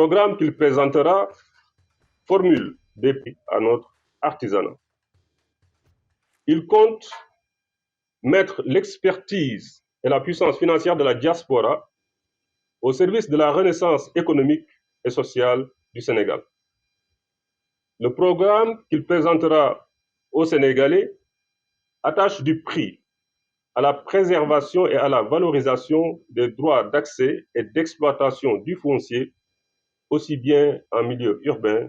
programme qu'il présentera formule des prix à notre artisanat. Il compte mettre l'expertise et la puissance financière de la diaspora au service de la renaissance économique et sociale du Sénégal. Le programme qu'il présentera aux Sénégalais attache du prix à la préservation et à la valorisation des droits d'accès et d'exploitation du foncier, aussi bien en milieu urbain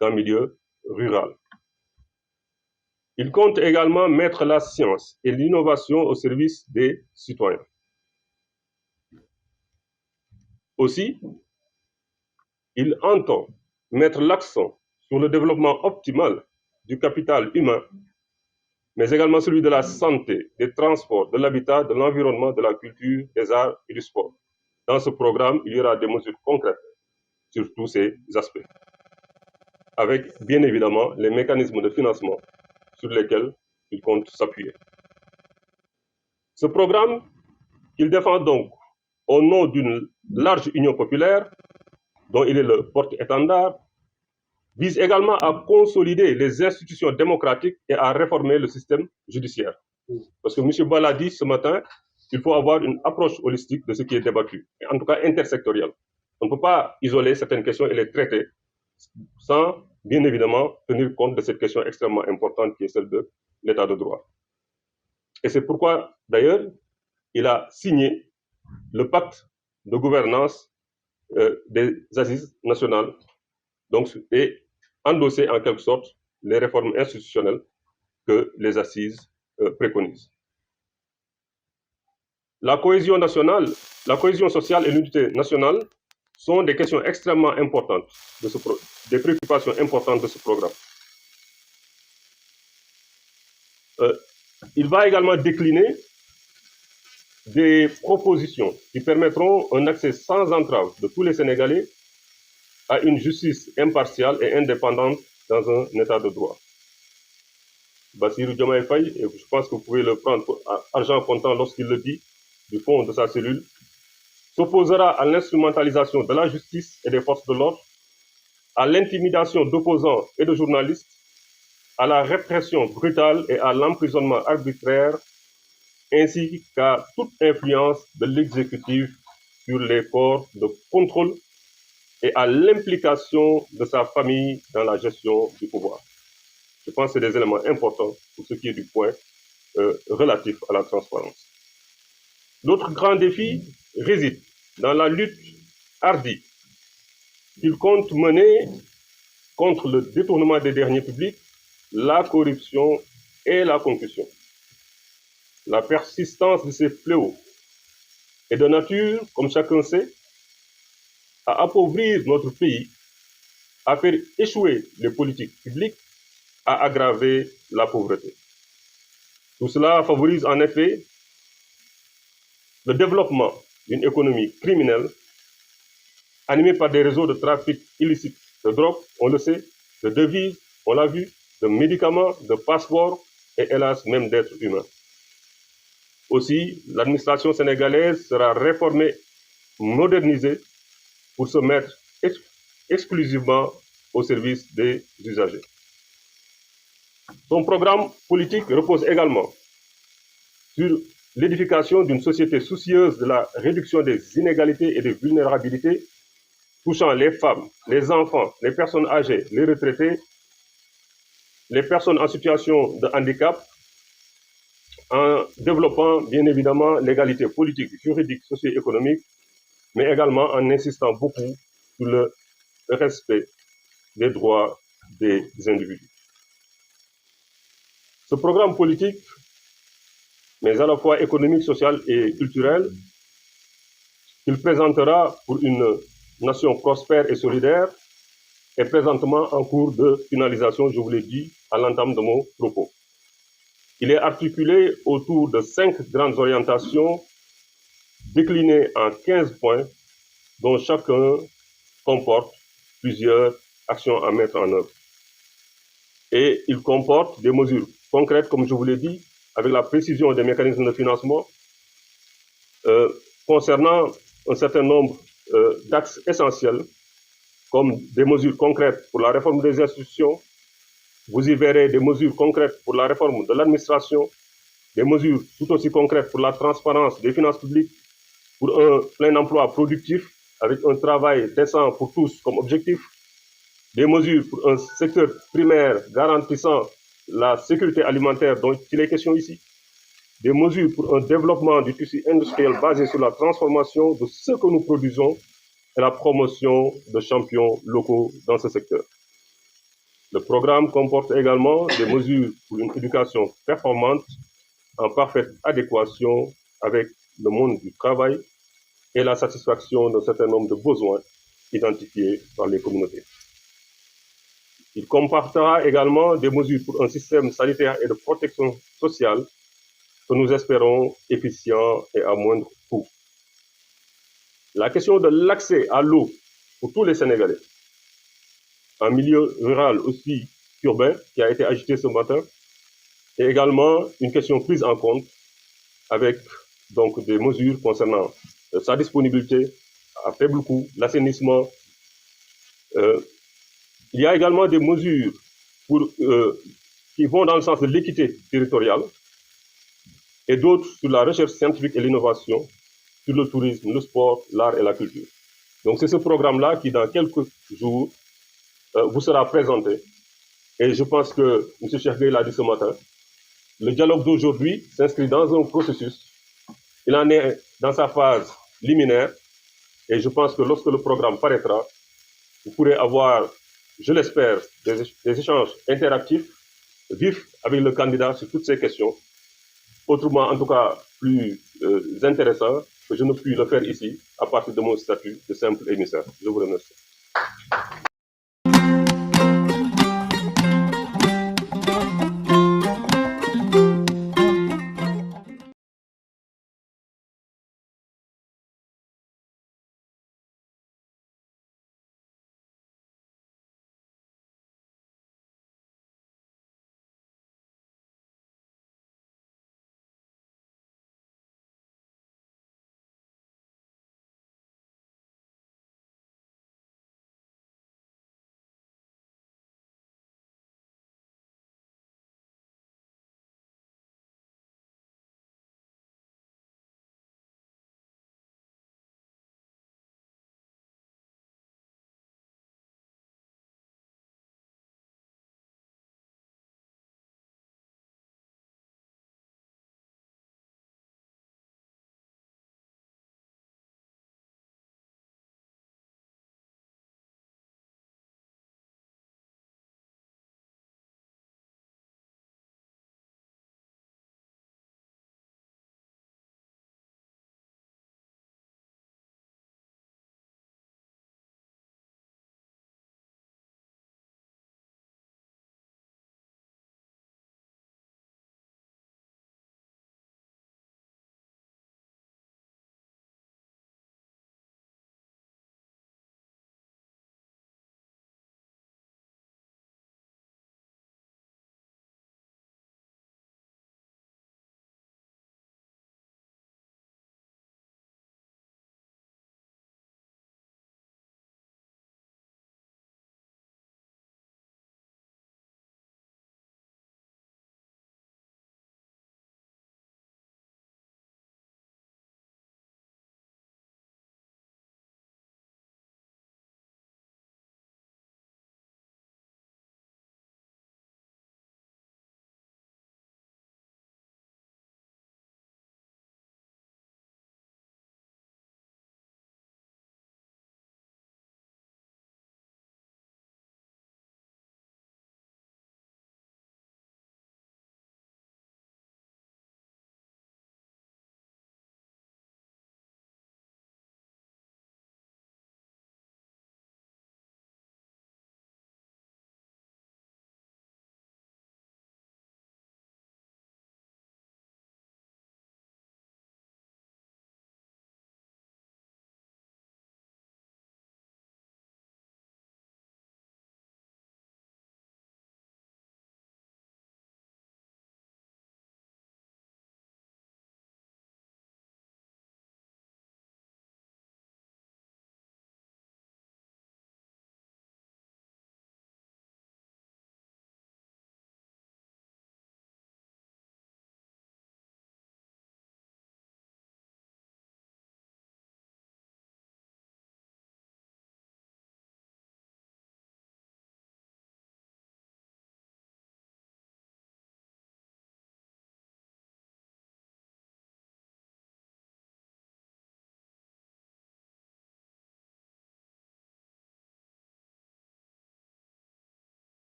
qu'en milieu rural. Il compte également mettre la science et l'innovation au service des citoyens. Aussi, il entend mettre l'accent sur le développement optimal du capital humain, mais également celui de la santé, des transports, de l'habitat, de l'environnement, de la culture, des arts et du sport. Dans ce programme, il y aura des mesures concrètes sur tous ces aspects, avec bien évidemment les mécanismes de financement sur lesquels il compte s'appuyer. Ce programme qu'il défend donc au nom d'une large union populaire, dont il est le porte-étendard, vise également à consolider les institutions démocratiques et à réformer le système judiciaire. Parce que M. Ba l'a dit ce matin, il faut avoir une approche holistique de ce qui est débattu, et en tout cas intersectorielle. On ne peut pas isoler certaines questions et les traiter sans, bien évidemment, tenir compte de cette question extrêmement importante qui est celle de l'état de droit. Et c'est pourquoi, d'ailleurs, il a signé le pacte de gouvernance des assises nationales, donc, et endossé en quelque sorte les réformes institutionnelles que les assises préconisent. La cohésion nationale, la cohésion sociale et l'unité nationale sont des questions extrêmement importantes, des préoccupations importantes de ce programme. Il va également décliner des propositions qui permettront un accès sans entrave de tous les Sénégalais à une justice impartiale et indépendante dans un état de droit. Bassirou Diomaye Faye, et je pense que vous pouvez le prendre à argent comptant lorsqu'il le dit, du fond de sa cellule, s'opposera à l'instrumentalisation de la justice et des forces de l'ordre, à l'intimidation d'opposants et de journalistes, à la répression brutale et à l'emprisonnement arbitraire, ainsi qu'à toute influence de l'exécutif sur les corps de contrôle et à l'implication de sa famille dans la gestion du pouvoir. Je pense que c'est des éléments importants pour ce qui est du point relatif à la transparence. L'autre grand défi réside dans la lutte hardie qu'il compte mener contre le détournement des deniers publics, la corruption et la concussion. La persistance de ces fléaux est de nature, comme chacun sait, à appauvrir notre pays, à faire échouer les politiques publiques, à aggraver la pauvreté. Tout cela favorise en effet le développement d'une économie criminelle animée par des réseaux de trafic illicite de drogue, on le sait, de devises, on l'a vu, de médicaments, de passeports et hélas même d'êtres humains. Aussi, l'administration sénégalaise sera réformée, modernisée pour se mettre exclusivement au service des usagers. Son programme politique repose également sur l'édification d'une société soucieuse de la réduction des inégalités et des vulnérabilités touchant les femmes, les enfants, les personnes âgées, les retraités, les personnes en situation de handicap, en développant bien évidemment l'égalité politique, juridique, socio-économique, mais également en insistant beaucoup sur le respect des droits des individus. Ce programme politique, mais à la fois économique, social et culturel, qu'il présentera pour une nation prospère et solidaire, est présentement en cours de finalisation, je vous l'ai dit, à l'entame de mon propos. Il est articulé autour de 5 grandes orientations déclinées en 15 points, dont chacun comporte plusieurs actions à mettre en œuvre. Et il comporte des mesures concrètes, comme je vous l'ai dit, avec la précision des mécanismes de financement, concernant un certain nombre d'axes essentiels comme des mesures concrètes pour la réforme des institutions. Vous y verrez des mesures concrètes pour la réforme de l'administration, des mesures tout aussi concrètes pour la transparence des finances publiques, pour un plein emploi productif avec un travail décent pour tous comme objectif, des mesures pour un secteur primaire garantissant la sécurité alimentaire dont il est question ici, des mesures pour un développement du tissu industriel basé sur la transformation de ce que nous produisons et la promotion de champions locaux dans ce secteur. Le programme comporte également des mesures pour une éducation performante en parfaite adéquation avec le monde du travail et la satisfaction d'un certain nombre de besoins identifiés par les communautés. Il comportera également des mesures pour un système sanitaire et de protection sociale que nous espérons efficient et à moindre coût. La question de l'accès à l'eau pour tous les Sénégalais, en milieu rural aussi qu'urbain, qui a été agitée ce matin, est également une question prise en compte avec donc des mesures concernant sa disponibilité à faible coût, l'assainissement. Il y a également des mesures qui vont dans le sens de l'équité territoriale et d'autres sur la recherche scientifique et l'innovation, sur le tourisme, le sport, l'art et la culture. Donc c'est ce programme-là qui, dans quelques jours, vous sera présenté. Et je pense que M. Cheikh Gueye l'a dit ce matin, le dialogue d'aujourd'hui s'inscrit dans un processus. Il en est dans sa phase liminaire. Et je pense que lorsque le programme paraîtra, vous pourrez avoir, je l'espère, des échanges interactifs, vifs avec le candidat sur toutes ces questions. Autrement, en tout cas, plus intéressant que je ne puis le faire ici, à partir de mon statut de simple émissaire. Je vous remercie.